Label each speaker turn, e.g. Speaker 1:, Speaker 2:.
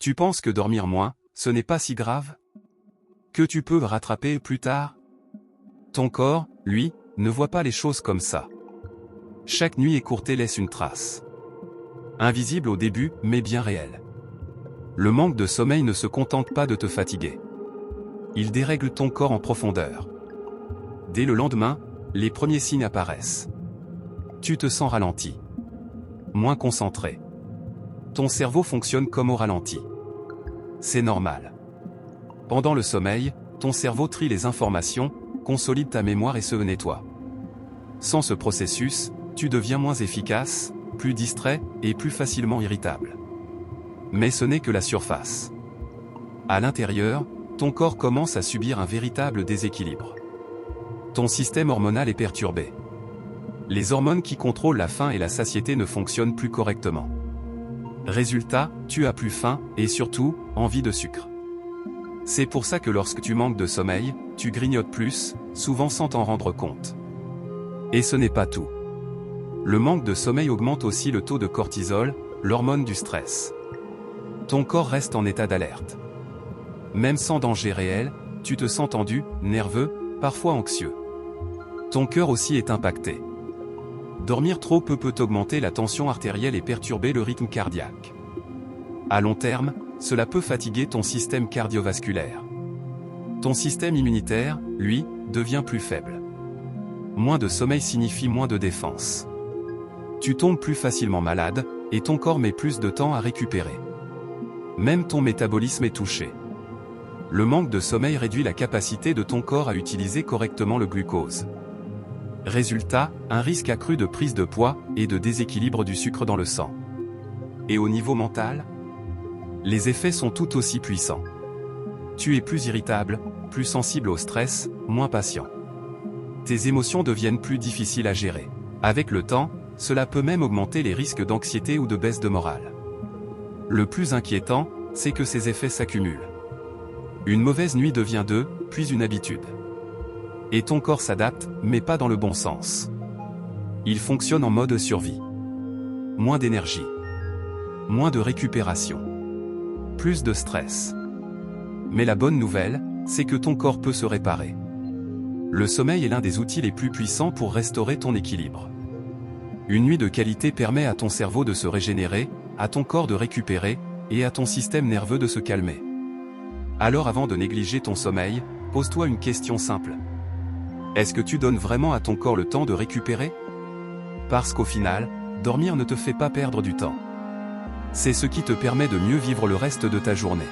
Speaker 1: Tu penses que dormir moins, ce n'est pas si grave? Que tu peux rattraper plus tard? Ton corps, lui, ne voit pas les choses comme ça. Chaque nuit écourtée laisse une trace. Invisible au début, mais bien réelle. Le manque de sommeil ne se contente pas de te fatiguer. Il dérègle ton corps en profondeur. Dès le lendemain, les premiers signes apparaissent. Tu te sens ralenti. Moins concentré. Ton cerveau fonctionne comme au ralenti. C'est normal. Pendant le sommeil, ton cerveau trie les informations, consolide ta mémoire et se nettoie. Sans ce processus, tu deviens moins efficace, plus distrait et plus facilement irritable. Mais ce n'est que la surface. À l'intérieur, ton corps commence à subir un véritable déséquilibre. Ton système hormonal est perturbé. Les hormones qui contrôlent la faim et la satiété ne fonctionnent plus correctement. Résultat, tu as plus faim et surtout, envie de sucre. C'est pour ça que lorsque tu manques de sommeil, tu grignotes plus, souvent sans t'en rendre compte. Et ce n'est pas tout. Le manque de sommeil augmente aussi le taux de cortisol, l'hormone du stress. Ton corps reste en état d'alerte. Même sans danger réel, tu te sens tendu, nerveux, parfois anxieux. Ton cœur aussi est impacté. Dormir trop peu peut augmenter la tension artérielle et perturber le rythme cardiaque. À long terme, cela peut fatiguer ton système cardiovasculaire. Ton système immunitaire, lui, devient plus faible. Moins de sommeil signifie moins de défense. Tu tombes plus facilement malade, et ton corps met plus de temps à récupérer. Même ton métabolisme est touché. Le manque de sommeil réduit la capacité de ton corps à utiliser correctement le glucose. Résultat, un risque accru de prise de poids et de déséquilibre du sucre dans le sang. Et au niveau mental, les effets sont tout aussi puissants. Tu es plus irritable, plus sensible au stress, moins patient. Tes émotions deviennent plus difficiles à gérer. Avec le temps, cela peut même augmenter les risques d'anxiété ou de baisse de morale. Le plus inquiétant, c'est que ces effets s'accumulent. Une mauvaise nuit devient puis une habitude. Et ton corps s'adapte, mais pas dans le bon sens. Il fonctionne en mode survie. Moins d'énergie. Moins de récupération. Plus de stress. Mais la bonne nouvelle, c'est que ton corps peut se réparer. Le sommeil est l'un des outils les plus puissants pour restaurer ton équilibre. Une nuit de qualité permet à ton cerveau de se régénérer, à ton corps de récupérer, et à ton système nerveux de se calmer. Alors avant de négliger ton sommeil, pose-toi une question simple. Est-ce que tu donnes vraiment à ton corps le temps de récupérer? Parce qu'au final, dormir ne te fait pas perdre du temps. C'est ce qui te permet de mieux vivre le reste de ta journée.